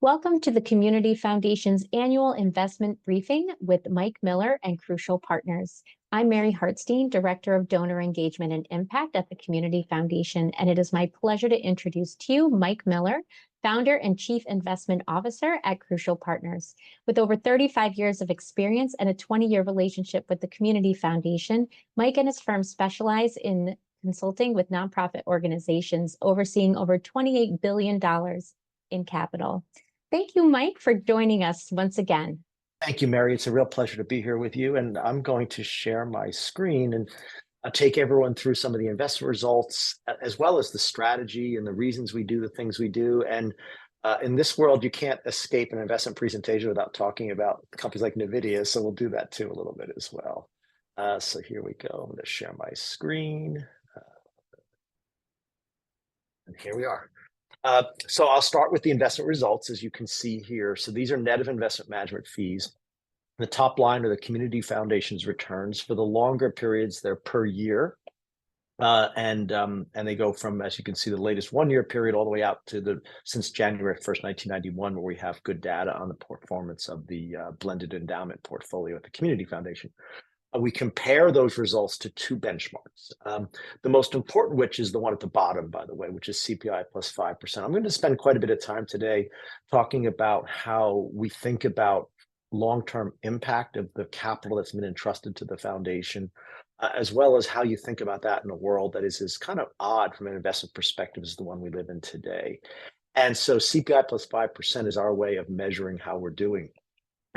Welcome to the Community Foundation's annual investment briefing with Mike Miller and Crucial Partners. I'm Mary Hartstein, Director of Donor Engagement and Impact at the Community Foundation, and it is my pleasure to introduce to you Mike Miller, Founder and Chief Investment Officer at Crucial Partners. With over 35 years of experience and a 20-year relationship with the Community Foundation, Mike and his firm specialize in consulting with nonprofit organizations, overseeing over $28 billion in capital. Thank you, Mike, for joining us once again. Thank you, Mary. It's a real pleasure to be here with you. And I'm going to share my screen and take everyone through some of the investment results, as well as the strategy and the reasons we do the things we do. And in this world, you can't escape an investment presentation without talking about companies like NVIDIA. So we'll do that too a little bit as well. So here we go. I'm going to share my screen. And here we are. So I'll start with the investment results, as you can see here. So these are net of investment management fees. The top line are the Community Foundation's returns. For the longer periods, they're per year. And they go from, as you can see, the latest 1-year period all the way out to since January 1st, 1991, where we have good data on the performance of the blended endowment portfolio at the Community Foundation. We compare those results to two benchmarks. The most important, which is the one at the bottom, by the way, which is CPI plus 5%. I'm going to spend quite a bit of time today talking about how we think about long-term impact of the capital that's been entrusted to the foundation, as well as how you think about that in a world that is as kind of odd from an investment perspective as the one we live in today. And so CPI plus 5% is our way of measuring how we're doing.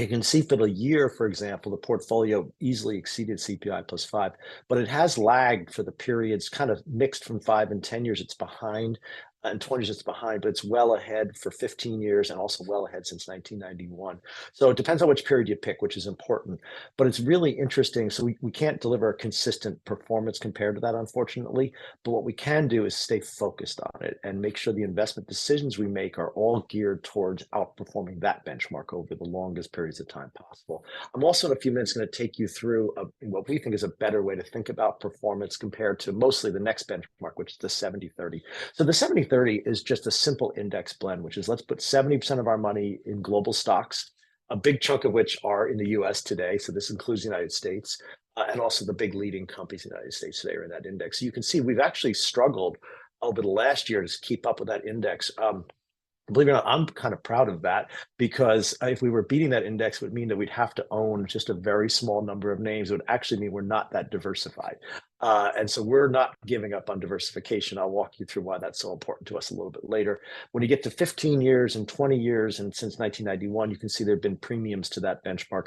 You can see for the year, for example, the portfolio easily exceeded CPI plus 5, but it has lagged for the periods kind of mixed from 5 and 10 years. It's behind, and 20 years it's behind, but it's well ahead for 15 years and also well ahead since 1991. So it depends on which period you pick, which is important, but it's really interesting. So we can't deliver a consistent performance compared to that, unfortunately, but what we can do is stay focused on it and make sure the investment decisions we make are all geared towards outperforming that benchmark over the longest periods of time possible. I'm also in a few minutes going to take you through what we think is a better way to think about performance compared to mostly the next benchmark, which is the 70-30. So the 70-30 is just a simple index blend, which is let's put 70% of our money in global stocks, a big chunk of which are in the US today. So this includes the United States, and also the big leading companies in the United States today are in that index. So you can see we've actually struggled over the last year to keep up with that index. Believe it or not, I'm kind of proud of that, because if we were beating that index, it would mean that we'd have to own just a very small number of names. It would actually mean we're not that diversified. And so we're not giving up on diversification. I'll walk you through why that's so important to us a little bit later. When you get to 15 years and 20 years, and since 1991, you can see there have been premiums to that benchmark.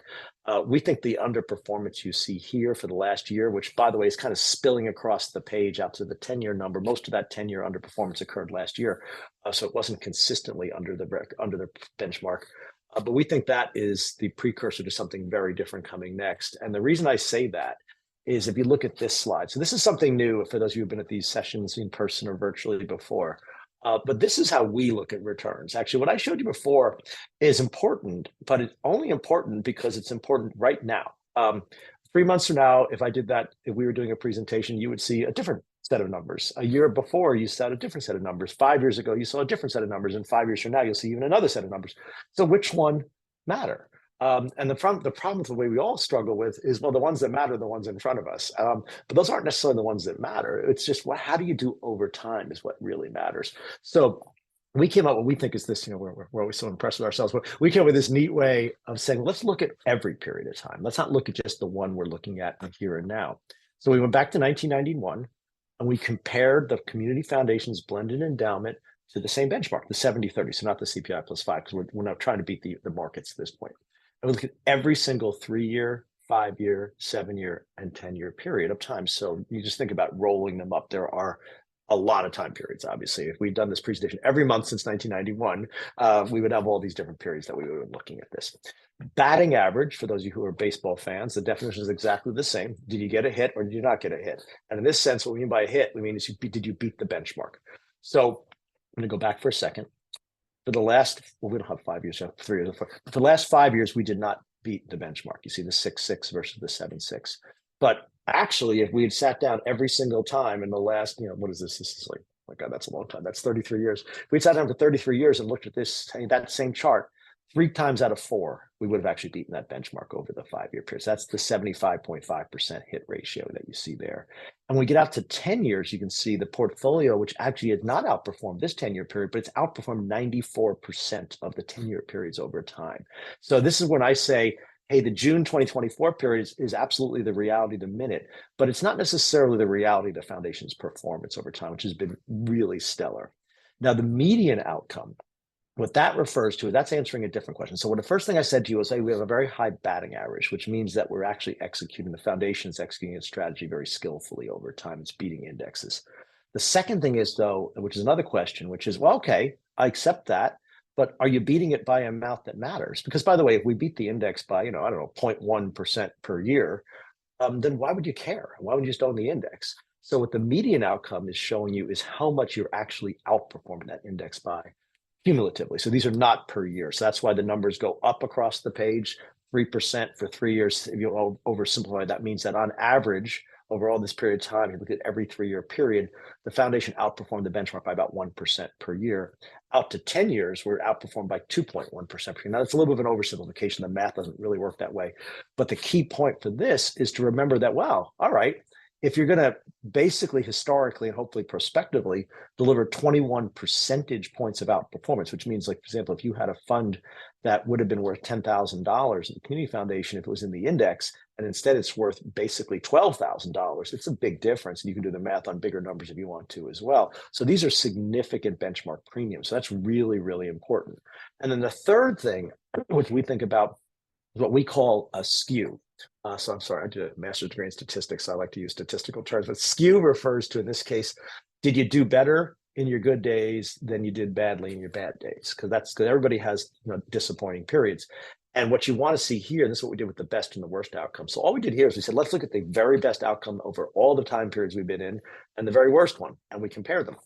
We think the underperformance you see here for the last year, which, by the way, is kind of spilling across the page out to the 10-year number. Most of that 10-year underperformance occurred last year, so it wasn't consistently under the benchmark. But we think that is the precursor to something very different coming next. And the reason I say that is if you look at this slide. So this is something new for those of you who've been at these sessions in person or virtually before. But this is how we look at returns. Actually, what I showed you before is important, but it's only important because it's important right now. 3 months from now, if we were doing a presentation, you would see a different set of numbers. A year before, you saw a different set of numbers. 5 years ago, you saw a different set of numbers. And 5 years from now, you'll see even another set of numbers. So which one matter? And the problem with the way we all struggle with is, well, the ones that matter are the ones in front of us. But those aren't necessarily the ones that matter. It's just, how do you do over time is what really matters. So we came up with what we think is this, we're always so impressed with ourselves, but we came up with this neat way of saying, let's look at every period of time. Let's not look at just the one we're looking at here and now. So we went back to 1991 and we compared the Community Foundation's blended endowment to the same benchmark, the 70-30, so not the CPI plus 5, because we're not trying to beat the markets at this point. And we look at every single 3-year, 5-year, 7-year, and 10-year period of time. So you just think about rolling them up. There are a lot of time periods, obviously. If we'd done this presentation every month since 1991, we would have all these different periods that we would be looking at this. Batting average, for those of you who are baseball fans, the definition is exactly the same. Did you get a hit or did you not get a hit? And in this sense, what we mean by a hit, we mean is did you beat the benchmark? So I'm going to go back for a second. For the last, well, we don't have 5 years, 3 years. For the last 5 years, we did not beat the benchmark. You see the 6-6 versus the 7-6. But actually, if we had sat down every single time in the last, what is this? This is like my God, that's a long time. That's 33 years. If we sat down for 33 years and looked at that same chart, 3 times out of 4, we would have actually beaten that benchmark over the 5-year period. So that's the 75.5% hit ratio that you see there. And when we get out to 10 years, you can see the portfolio, which actually has not outperformed this 10-year period, but it's outperformed 94% of the 10-year periods over time. So this is when I say, hey, the June 2024 period is absolutely the reality of the minute, but it's not necessarily the reality of the foundation's performance over time, which has been really stellar. Now, the median outcome, what that refers to, that's answering a different question. So the first thing I said to you was, hey, we have a very high batting average, which means that we're actually executing, the foundation is executing its strategy very skillfully over time. It's beating indexes. The second thing is, though, which is another question, which is, well, okay, I accept that, but are you beating it by an amount that matters? Because, by the way, if we beat the index by, I don't know, 0.1% per year, then why would you care? Why would you just own the index? So what the median outcome is showing you is how much you're actually outperforming that index by cumulatively. So these are not per year. So that's why the numbers go up across the page, 3% for 3 years. If you oversimplify, that means that on average, over all this period of time, you look at every 3-year period, the foundation outperformed the benchmark by about 1% per year. Out to 10 years, we're outperformed by 2.1% per year. Now, that's a little bit of an oversimplification. The math doesn't really work that way. But the key point for this is to remember that, well, all right, if you're going to basically historically and hopefully prospectively deliver 21 percentage points of outperformance, which means, like, for example, if you had a fund that would have been worth $10,000 at the community foundation, if it was in the index, and instead it's worth basically $12,000, it's a big difference. And you can do the math on bigger numbers if you want to as well. So these are significant benchmark premiums. So that's really, really important. And then the third thing, which we think about, is what we call a skew. So I'm sorry, I did a master's degree in statistics. So I like to use statistical terms, but skew refers to, in this case, did you do better in your good days than you did badly in your bad days? Because everybody has disappointing periods. And what you want to see here, and this is what we did with the best and the worst outcome. So all we did here is we said, let's look at the very best outcome over all the time periods we've been in and the very worst one, and we compare them.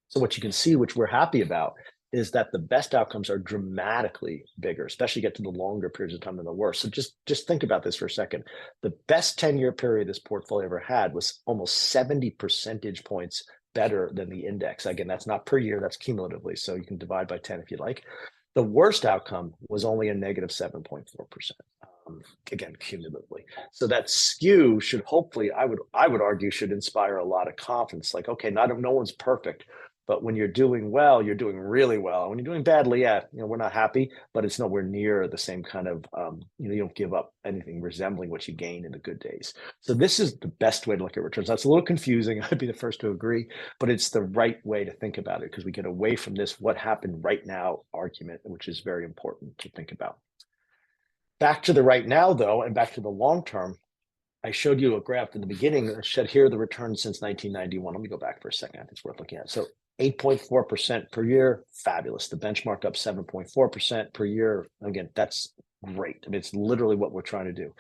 So what you can see, which we're happy about, is that the best outcomes are dramatically bigger, especially get to the longer periods of time than the worst. So just think about this for a second. The best 10-year period this portfolio ever had was almost 70 percentage points better than the index. Again, that's not per year, that's cumulatively. So you can divide by 10 if you like. The worst outcome was only a negative 7.4%. Again, cumulatively. So that skew should hopefully, I would argue, should inspire a lot of confidence. Like, okay, no one's perfect, but when you're doing well, you're doing really well. When you're doing badly, we're not happy, but it's nowhere near the same kind of, you don't give up anything resembling what you gain in the good days. So this is the best way to look at returns. That's a little confusing. I'd be the first to agree, but it's the right way to think about it because we get away from this what happened right now argument, which is very important to think about. Back to the right now, though, and back to the long term, I showed you a graph in the beginning that said here are the returns since 1991. Let me go back for a second. I think it's worth looking at. So 8.4% per year, fabulous. The benchmark up 7.4% per year. Again, that's great. I mean, it's literally what we're trying to do.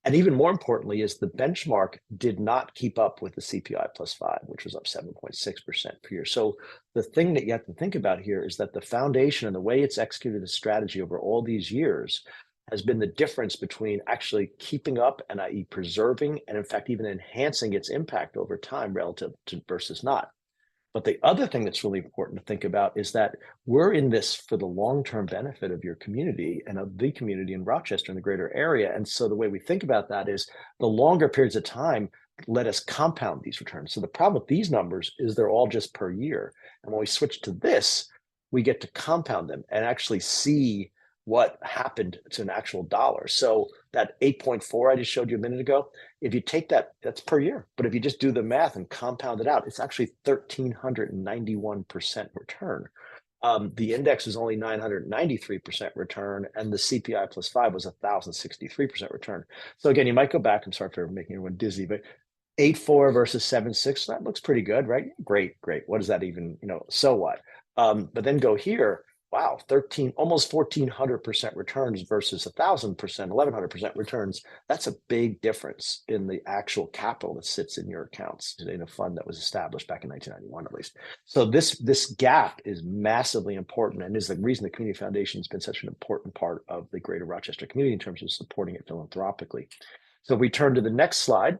And even more importantly is the benchmark did not keep up with the CPI plus 5, which was up 7.6% per year. So the thing that you have to think about here is that the foundation and the way it's executed the strategy over all these years has been the difference between actually keeping up and i.e. preserving and in fact even enhancing its impact over time relative to versus not. But the other thing that's really important to think about is that we're in this for the long-term benefit of your community and of the community in Rochester and the greater area. And so the way we think about that is the longer periods of time let us compound these returns. So the problem with these numbers is they're all just per year. And when we switch to this, we get to compound them and actually see what happened to an actual dollar. So that 8.4 I just showed you a minute ago, if you take that, that's per year. But if you just do the math and compound it out, it's actually 1,391% return. The index is only 993% return, and the CPI plus 5 was 1,063% return. So again, you might go back, I'm sorry for making everyone dizzy, but 8.4 versus 7.6, that looks pretty good, right? Great. What does that even, so what? But then go here, wow, almost 1,400% returns versus 1,000%, 1,100% returns. That's a big difference in the actual capital that sits in your accounts in a fund that was established back in 1991, at least. So this gap is massively important and is the reason the Community Foundation has been such an important part of the greater Rochester community in terms of supporting it philanthropically. So if we turn to the next slide,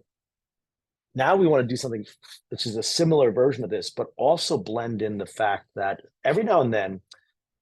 Now we want to do something which is a similar version of this, but also blend in the fact that every now and then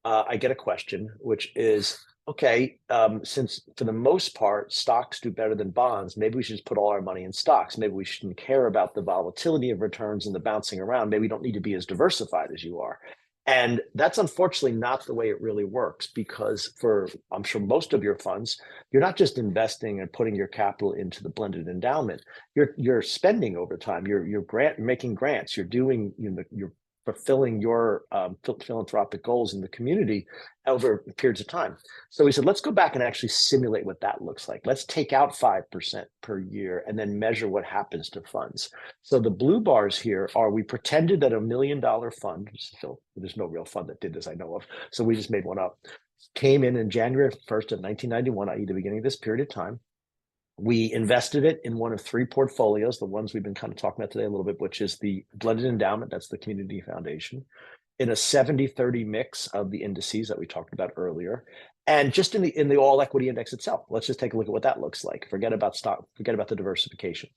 I get a question, which is, okay, since for the most part, stocks do better than bonds, maybe we should just put all our money in stocks. Maybe we shouldn't care about the volatility of returns and the bouncing around. Maybe we don't need to be as diversified as you are. And that's unfortunately not the way it really works, because for, I'm sure, most of your funds, you're not just investing and putting your capital into the blended endowment. You're spending over time. You're making grants. You're doing, you're fulfilling your philanthropic goals in the community over periods of time. So we said, let's go back and actually simulate what that looks like. Let's take out 5% per year and then measure what happens to funds. So the blue bars here are, we pretended that $1 million fund, so there's no real fund that did this I know of, so we just made one up, came in January 1st of 1991, i.e. the beginning of this period of time. We invested it in one of three portfolios, the ones we've been kind of talking about today a little bit, which is the blended endowment, that's the community foundation, in a 70-30 mix of the indices that we talked about earlier, and just in the all equity index itself. Let's just take a look at what that looks like. Forget about stock, forget about the diversification.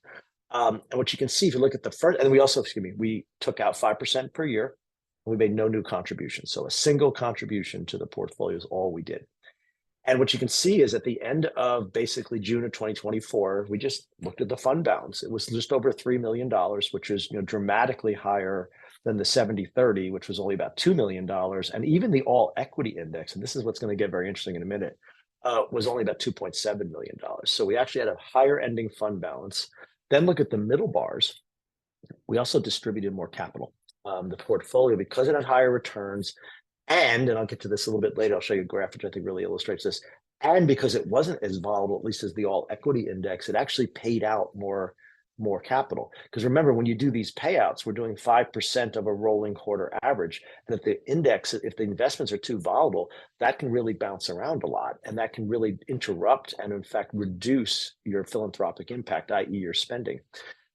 And what you can see if you look at the first, and we also, we took out 5% per year, and we made no new contributions. So a single contribution to the portfolio is all we did. And what you can see is at the end of basically June of 2024, we just looked at the fund balance. It was just over $3 million, which is dramatically higher than the 70-30, which was only about $2 million. And even the all equity index, and this is what's going to get very interesting in a minute, was only about $2.7 million. So we actually had a higher ending fund balance. Then look at the middle bars. We also distributed more capital. The portfolio, because it had higher returns, and I'll get to this a little bit later, I'll show you a graph which I think really illustrates this. And because it wasn't as volatile, at least as the all equity index, it actually paid out more capital. Because remember, when you do these payouts, we're doing 5% of a rolling quarter average. And if the index, if the investments are too volatile, that can really bounce around a lot. And that can really interrupt and in fact reduce your philanthropic impact, i.e. your spending.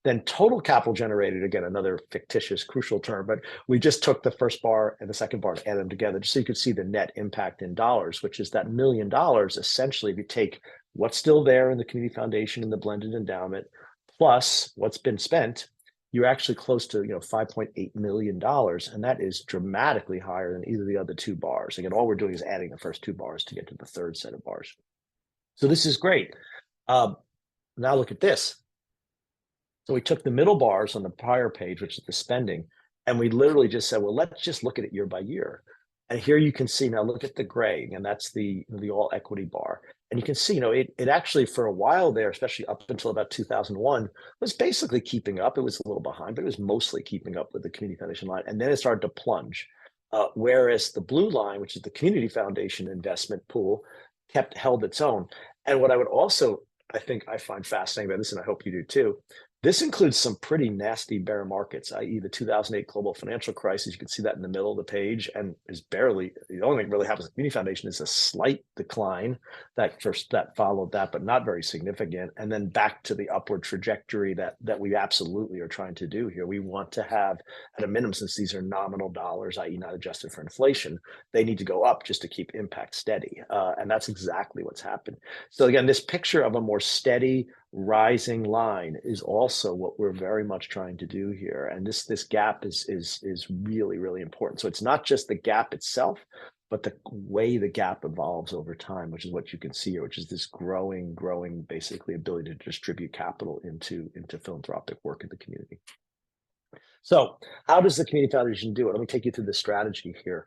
Then total capital generated, again, another fictitious, crucial term, but we just took the first bar and the second bar and added them together just so you could see the net impact in dollars, which is that $1 million, essentially, if you take what's still there in the community foundation and the blended endowment, plus what's been spent, you're actually close to $5.8 million. And that is dramatically higher than either of the other two bars. Again, all we're doing is adding the first two bars to get to the third set of bars. So this is great. Now look at this. So we took the middle bars on the prior page, which is the spending, and we literally just said, well, let's just look at it year by year. And here you can see, now look at the gray, and that's the all equity bar. And you can see, it actually for a while there, especially up until about 2001, was basically keeping up. It was a little behind, but it was mostly keeping up with the community foundation line. And then it started to plunge. Whereas the blue line, which is the community foundation investment pool, held its own. And what I would also, I think I find fascinating about this, and I hope you do too, this includes some pretty nasty bear markets, i.e. the 2008 global financial crisis. You can see that in the middle of the page, and is barely, the only thing that really happens in the community foundation is a slight decline that followed that, but not very significant. And then back to the upward trajectory that we absolutely are trying to do here. We want to have, at a minimum, since these are nominal dollars, i.e. not adjusted for inflation, they need to go up just to keep impact steady. And that's exactly what's happened. So again, this picture of a more steady, rising line is also what we're very much trying to do here. And this gap is really, really important. So it's not just the gap itself, but the way the gap evolves over time, which is what you can see here, which is this growing, basically ability to distribute capital into philanthropic work in the community. So how does the community foundation do it? Let me take you through the strategy here.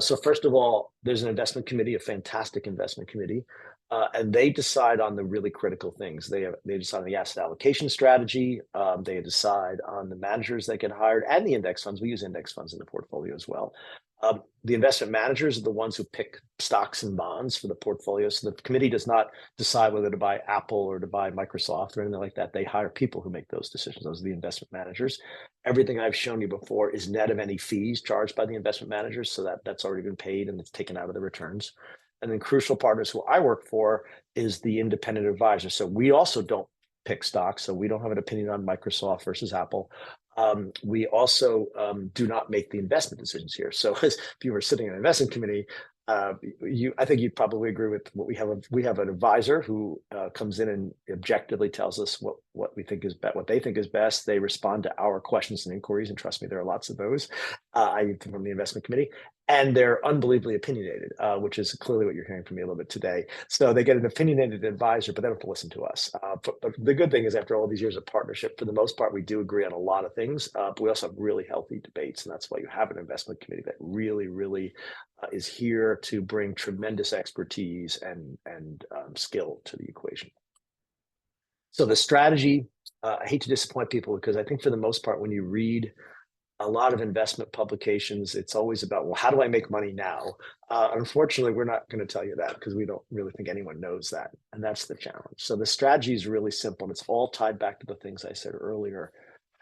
So first of all, there's an investment committee, a fantastic investment committee, and they decide on the really critical things. They decide on the asset allocation strategy. They decide on the managers that get hired and the index funds. We use index funds in the portfolio as well. The investment managers are the ones who pick stocks and bonds for the portfolio. So the committee does not decide whether to buy Apple or to buy Microsoft or anything like that. They hire people who make those decisions. Those are the investment managers. Everything I've shown you before is net of any fees charged by the investment managers. So that's already been paid and it's taken out of the returns. And then Crucial Partners, who I work for, is the independent advisor. So we also don't pick stocks. So we don't have an opinion on Microsoft versus Apple. We also do not make the investment decisions here. So if you were sitting in an investment committee, I think you'd probably agree with what we have. We have an advisor who comes in and objectively tells us what we think is what they think is best. They respond to our questions and inquiries, and trust me, there are lots of those. I from the investment committee, and they're unbelievably opinionated, which is clearly what you're hearing from me a little bit today. So they get an opinionated advisor, but they don't have to listen to us. But the good thing is, after all these years of partnership, for the most part, we do agree on a lot of things. But we also have really healthy debates, and that's why you have an investment committee that really is here to bring tremendous expertise and skill to the equation. So the strategy, I hate to disappoint people because I think for the most part, when you read a lot of investment publications, it's always about, well, how do I make money now? Unfortunately, we're not going to tell you that because we don't really think anyone knows that. And that's the challenge. So the strategy is really simple. And it's all tied back to the things I said earlier.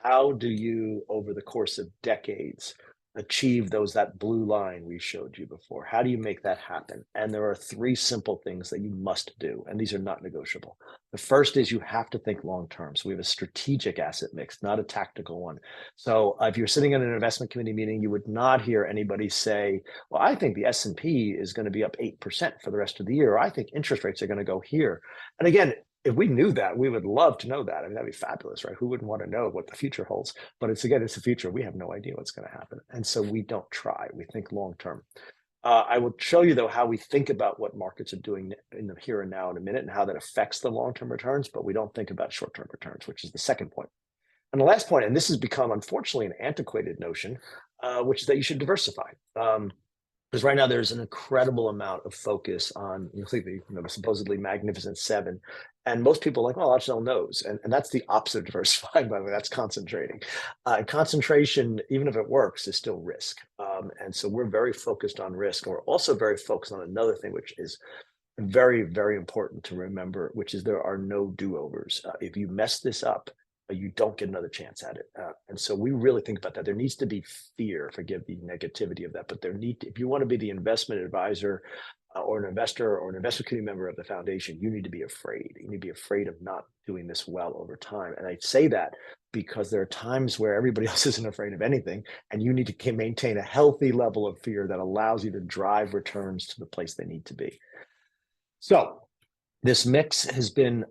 How do you, over the course of decades, achieve that blue line we showed you before? How do you make that happen? And there are three simple things that you must do, and these are not negotiable. The first is you have to think long term. So we have a strategic asset mix, not a tactical one. So if you're sitting in an investment committee meeting, you would not hear anybody say, well, I think the S&P is going to be up 8% for the rest of the year. Or I think interest rates are going to go here. And again, if we knew that, we would love to know that. I mean, that'd be fabulous, right? Who wouldn't want to know what the future holds? But it's the future. We have no idea what's going to happen. And so we don't try. We think long term. I will show you, though, how we think about what markets are doing in the here and now in a minute and how that affects the long-term returns, but we don't think about short-term returns, which is the second point. And the last point, and this has become, unfortunately, an antiquated notion, which is that you should diversify. Because right now there's an incredible amount of focus on the supposedly magnificent seven. And most people are like, well, I'll knows. And that's the opposite of diversifying, by the way, that's concentrating. Concentration, even if it works, is still risk. And so we're very focused on risk. And we're also very focused on another thing, which is very, very important to remember, which is there are no do-overs. If you mess this up, you don't get another chance at it. And so we really think about that. There needs to be fear, forgive the negativity of that, but if you want to be the investment advisor or an investor or an investment committee member of the foundation, you need to be afraid. You need to be afraid of not doing this well over time. And I say that because there are times where everybody else isn't afraid of anything, and you need to maintain a healthy level of fear that allows you to drive returns to the place they need to be. So this mix has been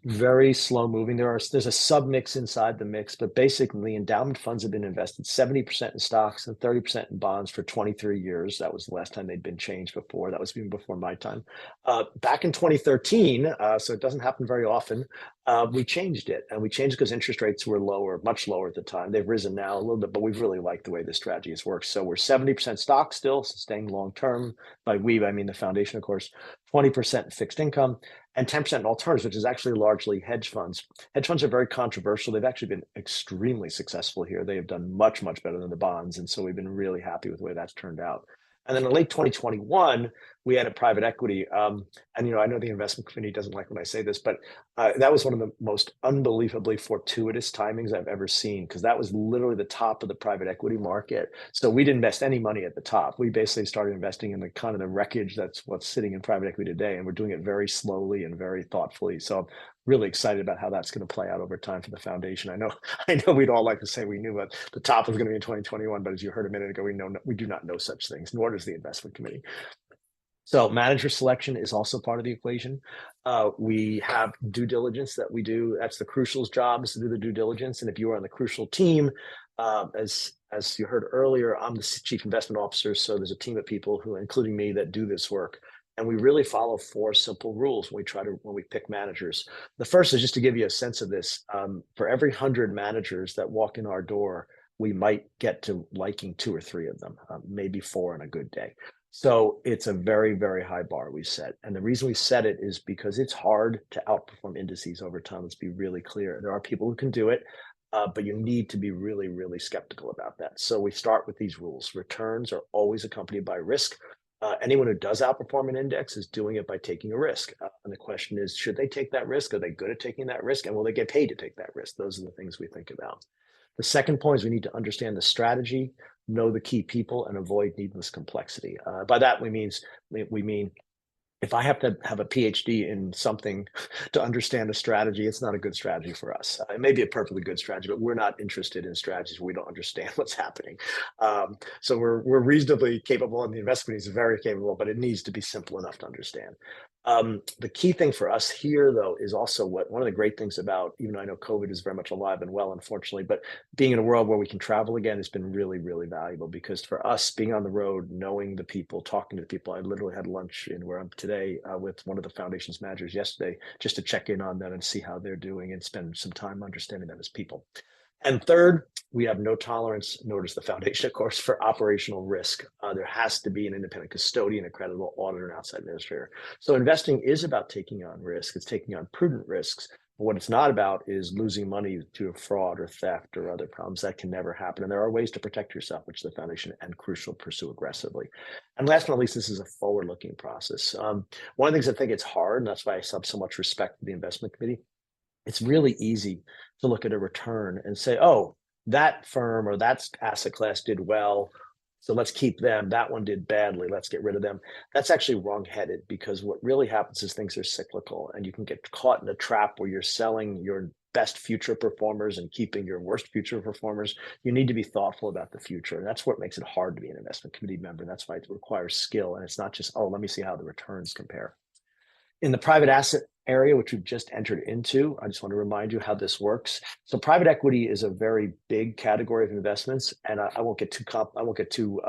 very slow moving. There's a sub mix inside the mix, but basically endowment funds have been invested 70% in stocks and 30% in bonds for 23 years. That was the last time they'd been changed before. That was even before my time. Back in 2013, so it doesn't happen very often, we changed it. And we changed because interest rates were lower, much lower at the time. They've risen now a little bit, but we've really liked the way this strategy has worked. So we're 70% stock still, staying long term. By we, I mean the foundation, of course, 20% fixed income, and 10% in alternatives, which is actually largely hedge funds. Hedge funds are very controversial. They've actually been extremely successful here. They have done much, much better than the bonds. And so we've been really happy with the way that's turned out. And then in late 2021, we added private equity. And, I know the investment committee doesn't like when I say this, but that was one of the most unbelievably fortuitous timings I've ever seen, because that was literally the top of the private equity market. So we didn't invest any money at the top. We basically started investing in the kind of the wreckage that's what's sitting in private equity today. And we're doing it very slowly and very thoughtfully. So I'm really excited about how that's going to play out over time for the foundation. I know we'd all like to say we knew what the top was going to be in 2021, but as you heard a minute ago, we do not know such things, nor does the investment committee. So manager selection is also part of the equation. We have due diligence that we do. That's the Crucial's job, is to do the due diligence. And if you are on the Crucial team, as you heard earlier, I'm the chief investment officer. So there's a team of people who, including me, that do this work. And we really follow 4 simple rules when we pick managers. The first is just to give you a sense of this. For every 100 managers that walk in our door, we might get to liking 2 or 3 of them, maybe 4 on a good day. So it's a very, very high bar we set. And the reason we set it is because it's hard to outperform indices over time. Let's be really clear. There are people who can do it, but you need to be really, really skeptical about that. So we start with these rules. Returns are always accompanied by risk. Anyone who does outperform an index is doing it by taking a risk. And the question is, should they take that risk? Are they good at taking that risk? And will they get paid to take that risk? Those are the things we think about. The second point is we need to understand the strategy, know the key people, and avoid needless complexity. By that, we mean if I have to have a PhD in something to understand a strategy, it's not a good strategy for us. It may be a perfectly good strategy, but we're not interested in strategies where we don't understand what's happening. So we're reasonably capable, and the investment is very capable, but it needs to be simple enough to understand. The key thing for us here, though, is also what one of the great things about, even though I know COVID is very much alive and well, unfortunately, but being in a world where we can travel again has been really, really valuable, because for us, being on the road, knowing the people, talking to the people, I literally had lunch in where I'm today with one of the foundation's managers yesterday, just to check in on them and see how they're doing and spend some time understanding them as people. And third, we have no tolerance, nor does the foundation, of course, for operational risk. There has to be an independent custodian, a credible auditor, and outside administrator. So investing is about taking on risk. It's taking on prudent risks. But what it's not about is losing money to fraud or theft or other problems. That can never happen. And there are ways to protect yourself, which the foundation and Crucial pursue aggressively. And last but not least, this is a forward-looking process. One of the things I think it's hard, and that's why I have so much respect for the investment committee, it's really easy to look at a return and say, oh, that firm or that asset class did well, so let's keep them. That one did badly, let's get rid of them. That's actually wrongheaded, because what really happens is things are cyclical, and you can get caught in a trap where you're selling your best future performers and keeping your worst future performers. You need to be thoughtful about the future. And that's what makes it hard to be an investment committee member. And that's why it requires skill. And it's not just, oh, let me see how the returns compare. In the private asset area, which we've just entered into, I just want to remind you how this works. So private equity is a very big category of investments, and I won't get too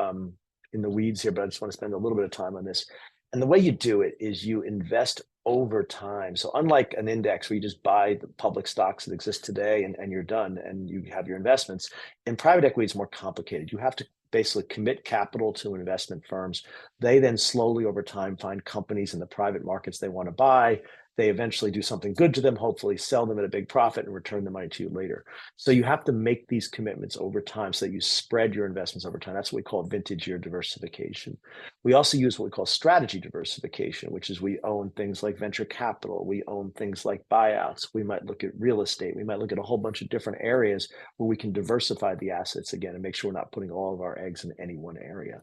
in the weeds here, but I just want to spend a little bit of time on this. And the way you do it is you invest over time. So unlike an index where you just buy the public stocks that exist today and you're done and you have your investments, in private equity, it's more complicated. You have to basically commit capital to investment firms. They then slowly over time find companies in the private markets they want to buy. They eventually do something good to them, hopefully sell them at a big profit and return the money to you later. So you have to make these commitments over time so that you spread your investments over time. That's what we call vintage year diversification. We also use what we call strategy diversification, which is we own things like venture capital. We own things like buyouts. We might look at real estate. We might look at a whole bunch of different areas where we can diversify the assets again and make sure we're not putting all of our eggs in any one area.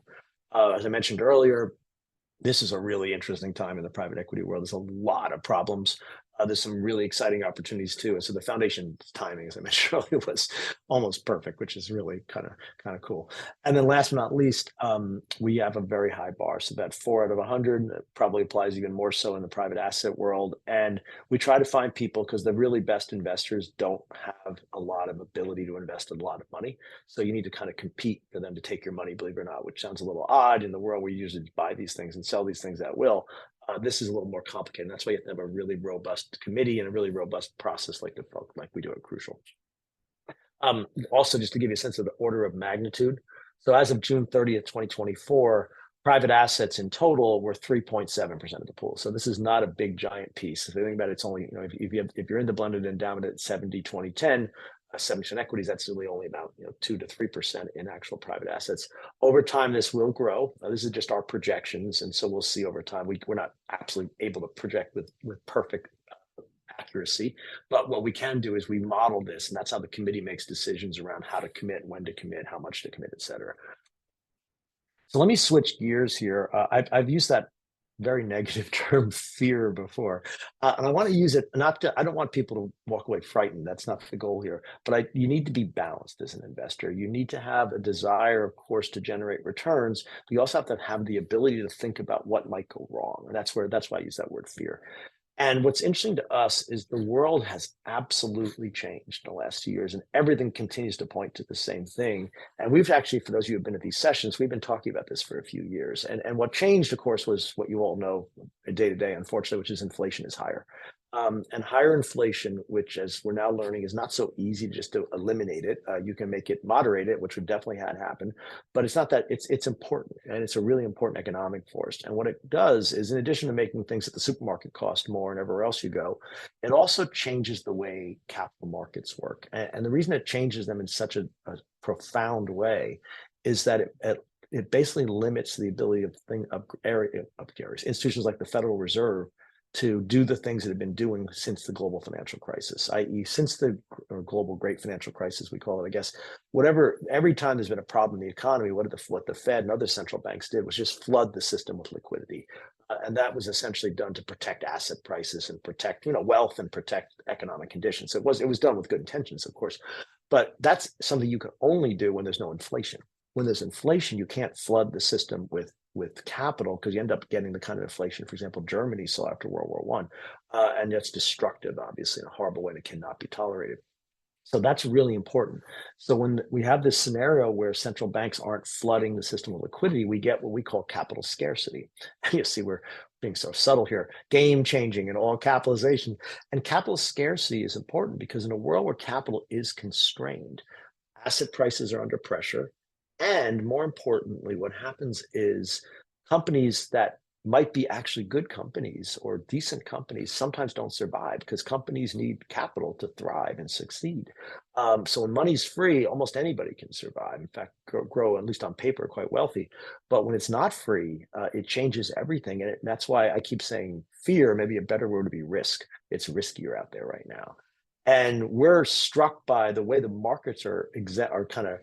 As I mentioned earlier, this is a really interesting time in the private equity world. There's a lot of problems. There's some really exciting opportunities too. And so the foundation's timing, as I mentioned earlier, was almost perfect, which is really kind of cool. And then last but not least, we have a very high bar. So that 4 out of 100 probably applies even more so in the private asset world. And we try to find people, because the really best investors don't have a lot of ability to invest a lot of money. So you need to kind of compete for them to take your money, believe it or not, which sounds a little odd in the world where you usually buy these things and sell these things at will. This is a little more complicated. That's why you have to have a really robust committee and a really robust process like we do at Crucial. Also, just to give you a sense of the order of magnitude. So as of June 30th, 2024, private assets in total were 3.7% of the pool. So this is not a big giant piece. If you think about it, it's only, if you're in the blended endowment at 70, 20, 10, 70% equities, that's really only about 2 to 3% in actual private assets. Over time, this will grow. This is just our projections, and so we'll see over time. We're not absolutely able to project with perfect accuracy, but what we can do is we model this, and that's how the committee makes decisions around how to commit, when to commit, how much to commit, et cetera. So let me switch gears here. I've used that very negative term fear before. And I want to use it I don't want people to walk away frightened. That's not the goal here. But you need to be balanced as an investor. You need to have a desire, of course, to generate returns. But you also have to have the ability to think about what might go wrong. And that's why I use that word fear. And what's interesting to us is the world has absolutely changed in the last 2 years, and everything continues to point to the same thing. And we've actually, for those of you who have been at these sessions, we've been talking about this for a few years. And what changed, of course, was what you all know day to day, unfortunately, which is inflation is higher. And higher inflation, which, as we're now learning, is not so easy just to eliminate it. You can make it moderate it, which would definitely had happen, but it's not that. It's important, and it's a really important economic force. And what it does is, in addition to making things at the supermarket cost more and everywhere else you go, it also changes the way capital markets work. And the reason it changes them in such a profound way is that it basically limits the ability of institutions like the Federal Reserve to do the things that have been doing since the global financial crisis, i.e., since the global great financial crisis, we call it, I guess. Every time there's been a problem in the economy, what the Fed and other central banks did was just flood the system with liquidity. And that was essentially done to protect asset prices and protect, wealth and protect economic conditions. It was done with good intentions, of course, but that's something you can only do when there's no inflation. When there's inflation, you can't flood the system with capital because you end up getting the kind of inflation, for example, Germany saw after World War One, and that's destructive, obviously, in a horrible way that cannot be tolerated. So that's really important. So when we have this scenario where central banks aren't flooding the system with liquidity, we get what we call capital scarcity. You see, we're being so subtle here, game changing and all capitalization. And capital scarcity is important because in a world where capital is constrained, asset prices are under pressure. And more importantly, what happens is companies that might be actually good companies or decent companies sometimes don't survive because companies need capital to thrive and succeed. So when money's free, almost anybody can survive. In fact, grow, at least on paper, quite wealthy. But when it's not free, it changes everything. And that's why I keep saying fear, maybe a better word would be risk. It's riskier out there right now. And we're struck by the way the markets are kind of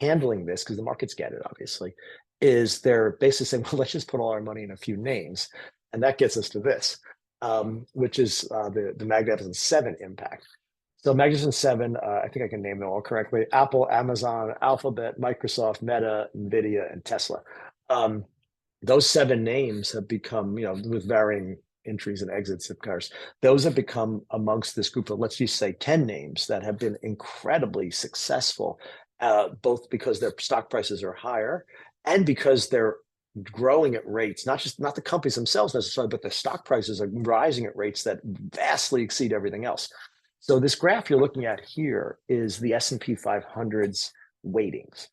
handling this, because the markets get it, obviously, is they're basically saying, well, let's just put all our money in a few names. And that gets us to this, which is the Magnificent Seven impact. So Magnificent Seven, I think I can name them all correctly: Apple, Amazon, Alphabet, Microsoft, Meta, NVIDIA, and Tesla. Those seven names have become, with varying entries and exits, of course, those have become amongst this group of, let's just say, 10 names that have been incredibly successful, both because their stock prices are higher and because they're growing at rates, not the companies themselves necessarily, but the stock prices are rising at rates that vastly exceed everything else. So this graph you're looking at here is the S&P 500's weightings.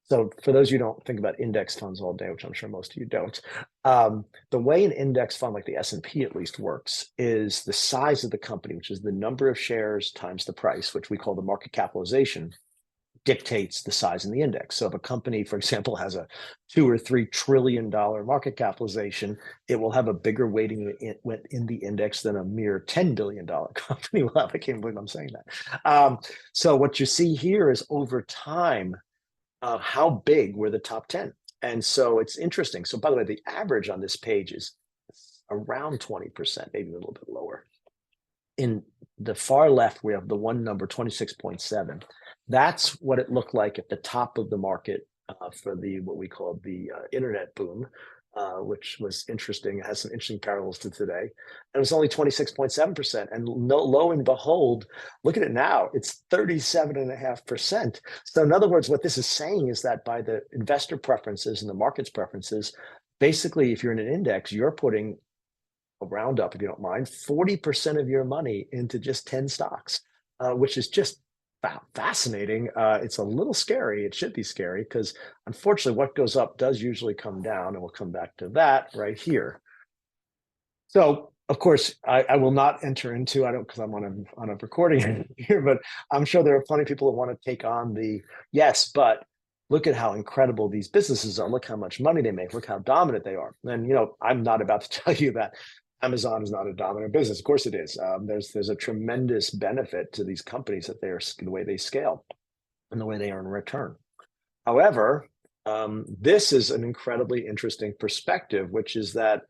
So for those of you who don't think about index funds all day, which I'm sure most of you don't, the way an index fund like the S&P at least works is the size of the company, which is the number of shares times the price, which we call the market capitalization, dictates the size in the index. So if a company, for example, has a $2 or $3 trillion market capitalization, it will have a bigger weighting in the index than a mere $10 billion company will have. I can't believe I'm saying that. So what you see here is over time, how big were the top 10. And so it's interesting. So by the way, the average on this page is around 20%, maybe a little bit lower. In the far left, we have the one number, 26.7. That's what it looked like at the top of the market for what we call the internet boom, which was interesting. It has some interesting parallels to today. And it was only 26.7%. And lo and behold, look at it now, it's 37.5%. So in other words, what this is saying is that by the investor preferences and the market's preferences, basically, if you're in an index, you're putting a round up, if you don't mind, 40% of your money into just 10 stocks, which is just fascinating. It's a little scary. It should be scary because unfortunately what goes up does usually come down, and we'll come back to that right here. So of course, I will not enter into, because I'm on a recording here, but I'm sure there are plenty of people that want to take on yes, but look at how incredible these businesses are. Look how much money they make. Look how dominant they are. And, I'm not about to tell you that Amazon is not a dominant business. Of course it is. There's a tremendous benefit to these companies that the way they scale and the way they earn return. However, this is an incredibly interesting perspective, which is that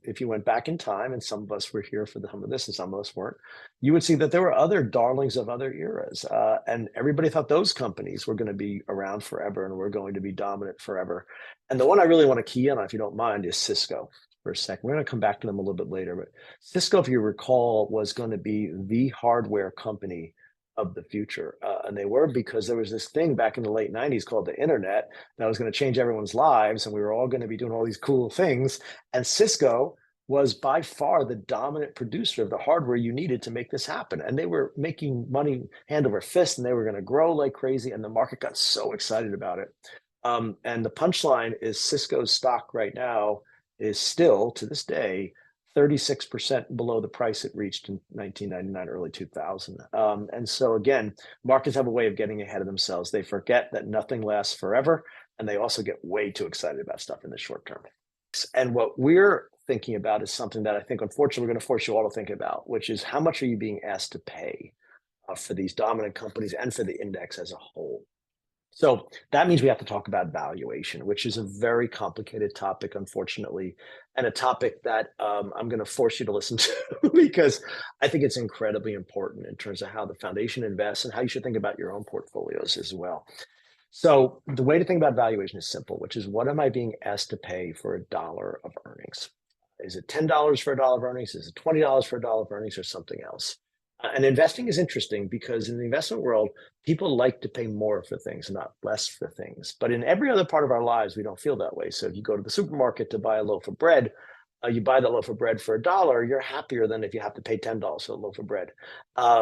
if you went back in time, and some of us were here for some of this and some of us weren't, you would see that there were other darlings of other eras. And everybody thought those companies were going to be around forever and were going to be dominant forever. And the one I really want to key in on, if you don't mind, is Cisco. For a second, we're going to come back to them a little bit later, but Cisco, if you recall, was going to be the hardware company of the future. And they were, because there was this thing back in the late 90s called the internet that was going to change everyone's lives. And we were all going to be doing all these cool things. And Cisco was by far the dominant producer of the hardware you needed to make this happen. And they were making money hand over fist, and they were going to grow like crazy. And the market got so excited about it. And the punchline is Cisco's stock right now is still, to this day, 36% below the price it reached in 1999, early 2000. And so again, markets have a way of getting ahead of themselves. They forget that nothing lasts forever, and they also get way too excited about stuff in the short term. And what we're thinking about is something that I think, unfortunately, we're going to force you all to think about, which is how much are you being asked to pay for these dominant companies and for the index as a whole? So that means we have to talk about valuation, which is a very complicated topic, unfortunately. and a topic that I'm going to force you to listen to because I think it's incredibly important in terms of how the foundation invests and how you should think about your own portfolios as well. So the way to think about valuation is simple, which is what am I being asked to pay for a dollar of earnings? Is it $10 for a dollar of earnings? Is it $20 for a dollar of earnings or something else? And investing is interesting because in the investment world, people like to pay more for things, not less for things. But in every other part of our lives, we don't feel that way. So if you go to the supermarket to buy a loaf of bread, you buy that loaf of bread for a dollar, you're happier than if you have to pay $10 for a loaf of bread,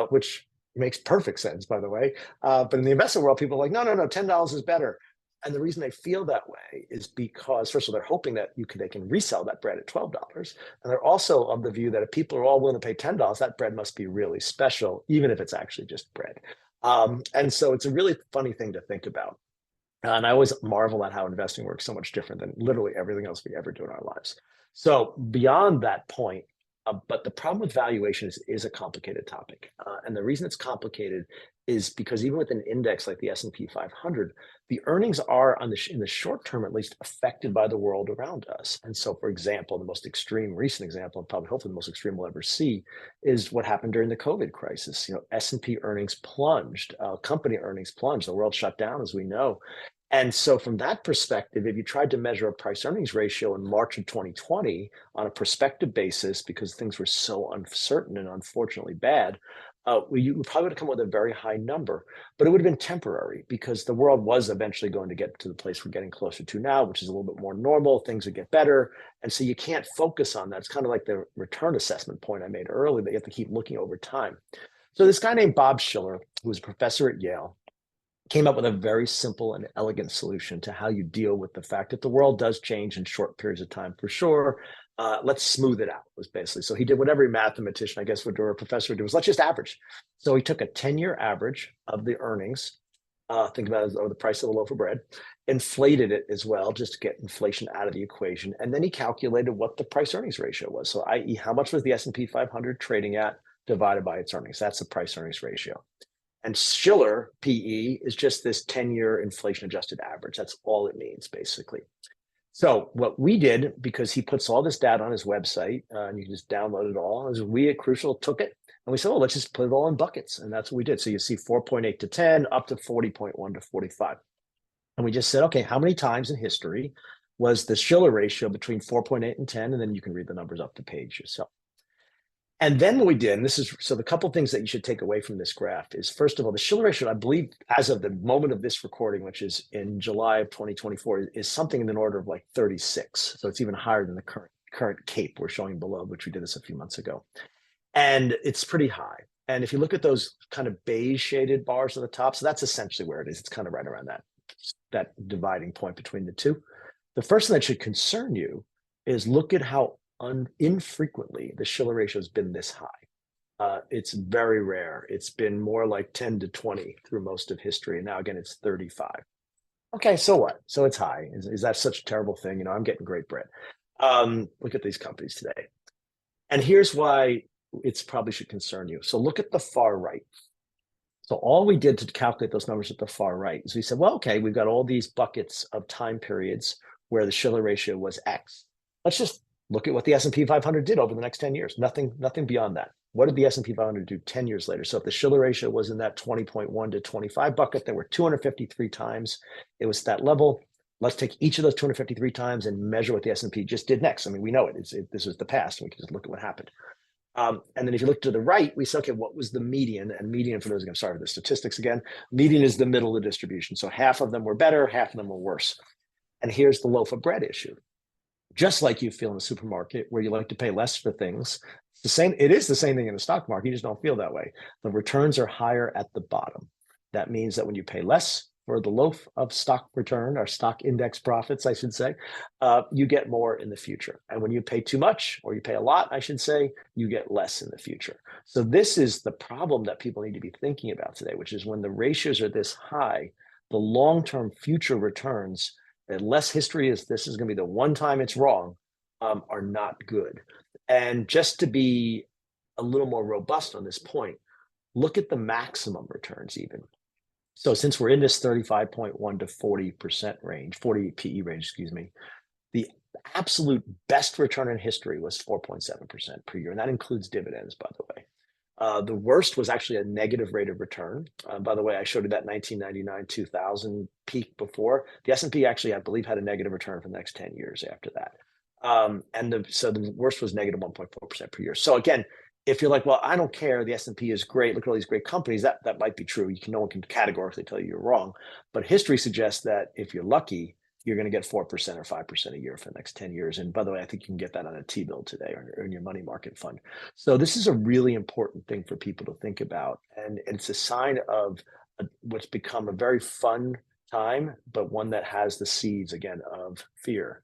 which makes perfect sense, by the way. But in the investment world, people are like, no, no, no, $10 is better. And the reason they feel that way is because, first of all, they're hoping that they can resell that bread at $12. And they're also of the view that if people are all willing to pay $10, that bread must be really special, even if it's actually just bread. And so it's a really funny thing to think about. And I always marvel at how investing works so much different than literally everything else we ever do in our lives. So beyond that point, but the problem with valuation is a complicated topic. And the reason it's complicated is because even with an index like the S&P 500, the earnings are in the short term, at least, affected by the world around us. And so, for example, the most extreme recent example, and probably hopefully the most extreme we'll ever see, is what happened during the COVID crisis. S&P earnings plunged, company earnings plunged. The world shut down, as we know. And so from that perspective, if you tried to measure a price earnings ratio in March of 2020 on a prospective basis, because things were so uncertain and unfortunately bad, you probably would have come with a very high number, but it would have been temporary because the world was eventually going to get to the place we're getting closer to now, which is a little bit more normal. Things would get better. And so you can't focus on that. It's kind of like the return assessment point I made earlier that you have to keep looking over time. So this guy named Bob Schiller, who was a professor at Yale, came up with a very simple and elegant solution to how you deal with the fact that the world does change in short periods of time for sure. Let's smooth it out, was basically. So he did what every mathematician, I guess, would do, or a professor would do, was let's just average. So he took a 10-year average of the earnings, think about it as the price of a loaf of bread, inflated it as well, just to get inflation out of the equation. And then he calculated what the price earnings ratio was. So i.e., how much was the S&P 500 trading at divided by its earnings. That's the price earnings ratio. And Schiller PE is just this 10-year inflation adjusted average. That's all it means, basically. So what we did, because he puts all this data on his website, and you can just download it all, is we at Crucial took it and we said, oh, let's just put it all in buckets. And that's what we did. So you see 4.8 to 10, up to 40.1 to 45. And we just said, okay, how many times in history was the Schiller ratio between 4.8 and 10? And then you can read the numbers up the page yourself. And then what we did, and this is, so the couple of things that you should take away from this graph is, first of all, the Schiller ratio, I believe, as of the moment of this recording, which is in July of 2024, is something in the order of like 36. So it's even higher than the current CAPE we're showing below, which we did this a few months ago. And it's pretty high. And if you look at those kind of beige shaded bars at the top, so that's essentially where it is. It's kind of right around that dividing point between the two. The first thing that should concern you is look at how infrequently the Schiller ratio has been this high. It's very rare. It's been more like 10 to 20 through most of history. And now, again, it's 35. Okay, so what? So it's high. Is that such a terrible thing? I'm getting great bread. Look at these companies today. And here's why it's probably should concern you. So look at the far right. So all we did to calculate those numbers at the far right is we said, well, okay, we've got all these buckets of time periods where the Schiller ratio was X. Let's just look at what the S&P 500 did over the next 10 years. Nothing beyond that. What did the S&P 500 do 10 years later? So if the Schiller ratio was in that 20.1 to 25 bucket, there were 253 times it was that level. Let's take each of those 253 times and measure what the S&P just did next. I mean, we know it. This was the past. We can just look at what happened. And then if you look to the right, we say, okay, what was the median? And median, for those, I'm sorry for the statistics again, median is the middle of the distribution. So half of them were better, half of them were worse. And here's the loaf of bread issue. Just like you feel in the supermarket where you like to pay less for things, it is the same thing in the stock market. You just don't feel that way. The returns are higher at the bottom. That means that when you pay less for the loaf of stock return, or stock index profits, I should say, you get more in the future. And when you pay too much, or you pay a lot, I should say, you get less in the future. So this is the problem that people need to be thinking about today, which is when the ratios are this high, the long-term future returns, unless history is this is going to be the one time it's wrong, are not good. And just to be a little more robust on this point, look at the maximum returns even. So since we're in this 35.1 to 40% range, 40 PE range, excuse me, the absolute best return in history was 4.7% per year, and that includes dividends, by the way. The worst was actually a negative rate of return. By the way, I showed you that 1999-2000 peak before. The S&P actually, I believe, had a negative return for the next 10 years after that. So the worst was negative 1.4% per year. So again, if you're like, well, I don't care, the S&P is great, look at all these great companies, that might be true. No one can categorically tell you you're wrong. But history suggests that if you're lucky, you're going to get 4% or 5% a year for the next 10 years. And by the way, I think you can get that on a T-bill today or in your money market fund. So this is a really important thing for people to think about. And it's a sign of what's become a very fun time, but one that has the seeds, again, of fear.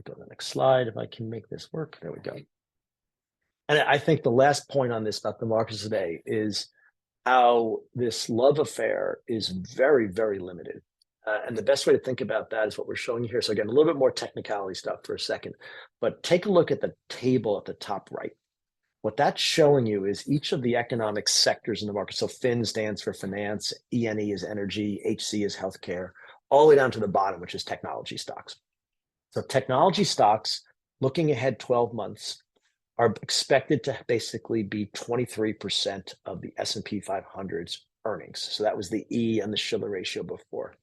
Go to the next slide if I can make this work. There we go. And I think the last point on this about the markets today is how this love affair is very, very limited. And the best way to think about that is what we're showing you here. So again, a little bit more technicality stuff for a second, but take a look at the table at the top right. What that's showing you is each of the economic sectors in the market. So FIN stands for finance, ENE is energy, HC is healthcare, all the way down to the bottom, which is technology stocks. So technology stocks, looking ahead 12 months, are expected to basically be 23% of the S&P 500's earnings. So that was the E and the Schiller ratio before.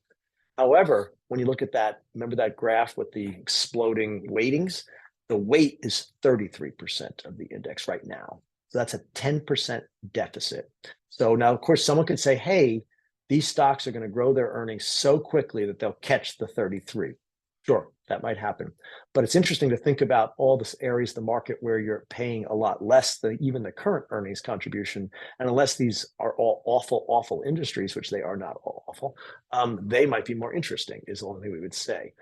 However, when you look at that, remember that graph with the exploding weightings? The weight is 33% of the index right now. So that's a 10% deficit. So now, of course, someone could say, hey, these stocks are going to grow their earnings so quickly that they'll catch the 33. Sure, that might happen. But it's interesting to think about all the areas of the market where you're paying a lot less than even the current earnings contribution. And unless these are all awful, awful industries, which they are not all awful, they might be more interesting, is the only thing we would say.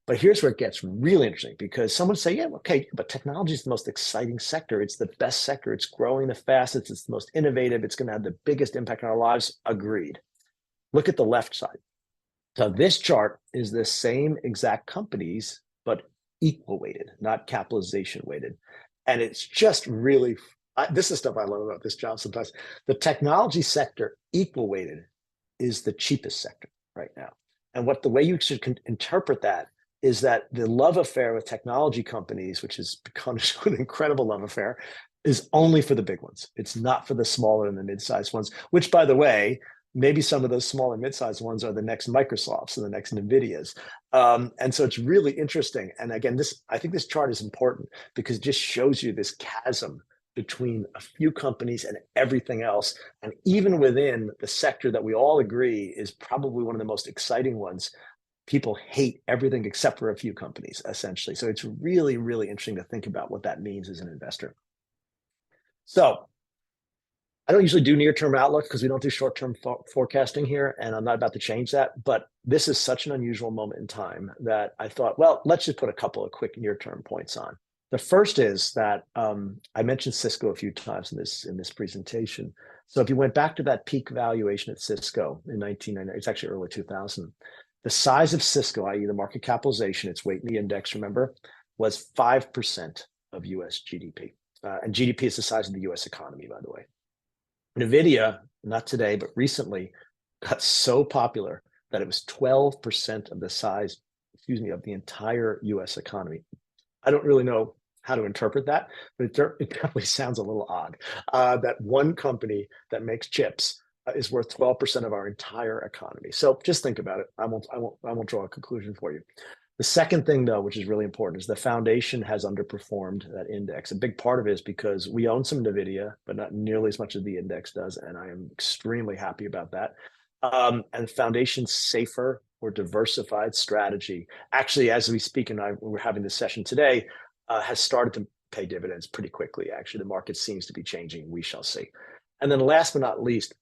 But here's where it gets really interesting, because someone say, yeah, okay, but technology is the most exciting sector. It's the best sector. It's growing the fastest. It's the most innovative. It's going to have the biggest impact on our lives. Agreed. Look at the left side. So this chart is the same exact companies, but equal weighted, not capitalization weighted. And it's just really, this is stuff I love about this job sometimes. The technology sector, equal weighted, is the cheapest sector right now. And the way you should interpret that is that the love affair with technology companies, which has become an incredible love affair, is only for the big ones. It's not for the smaller and the mid-sized ones, which, by the way, maybe some of those small and mid-sized ones are the next Microsofts and the next NVIDIAs. And so it's really interesting. And again, I think this chart is important because it just shows you this chasm between a few companies and everything else. And even within the sector that we all agree is probably one of the most exciting ones, people hate everything except for a few companies, essentially. So it's really, really interesting to think about what that means as an investor. So I don't usually do near-term outlook because we don't do short-term forecasting here, and I'm not about to change that. But this is such an unusual moment in time that I thought, well, let's just put a couple of quick near-term points on. The first is that I mentioned Cisco a few times in this presentation. So if you went back to that peak valuation at Cisco in 1990, it's actually early 2000, the size of Cisco, i.e. the market capitalization, its weight in the index, remember, was 5% of US GDP. And GDP is the size of the US economy, by the way. NVIDIA, not today, but recently, got so popular that it was 12% of the size, of the entire US economy. I don't really know how to interpret that, but it definitely sounds a little odd that one company that makes chips is worth 12% of our entire economy. So just think about it. I won't draw a conclusion for you. The second thing, though, which is really important, is the foundation has underperformed that index. A big part of it is because we own some NVIDIA, but not nearly as much as the index does, and I am extremely happy about that. And foundation's safer or diversified strategy, actually, as we speak, and we're having this session today, has started to pay dividends pretty quickly. Actually, the market seems to be changing. We shall see. And then last but not least,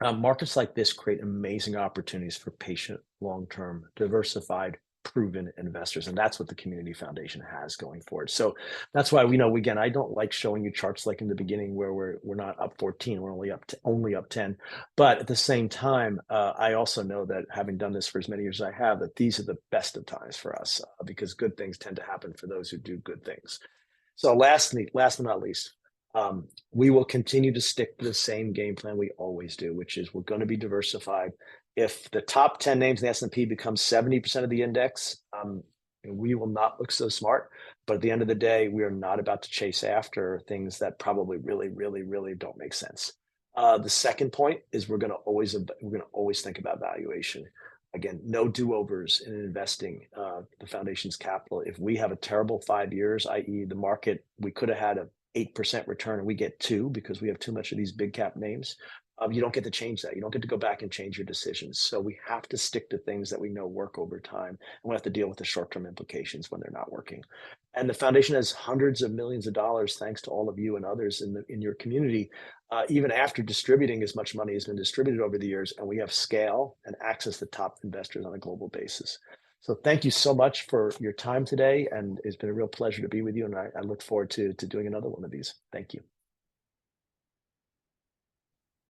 markets like this create amazing opportunities for patient, long-term, diversified, proven investors. And that's what the Community Foundation has going forward. So that's why again, I don't like showing you charts like in the beginning where we're not up 14, we're only up 10. But at the same time, I also know that having done this for as many years as I have, that these are the best of times for us because good things tend to happen for those who do good things. So last but not least, we will continue to stick to the same game plan we always do, which is we're going to be diversified. If the top 10 names in the S&P becomes 70% of the index, And we will not look so smart, but at the end of the day, we are not about to chase after things that probably really, really, really don't make sense. The second point is we're going to always think about valuation. Again, no do-overs in investing the foundation's capital. If we have a terrible 5 years, i.e., the market, we could have had a 8% return and we get two because we have too much of these big cap names. You don't get to change that. You don't get to go back and change your decisions. So we have to stick to things that we know work over time, and we have to deal with the short-term implications when they're not working. And the foundation has hundreds of millions of dollars, thanks to all of you and others in your community, even after distributing as much money has been distributed over the years, and we have scale and access to top investors on a global basis. So thank you so much for your time today, and it's been a real pleasure to be with you, and I look forward to doing another one of these. Thank you.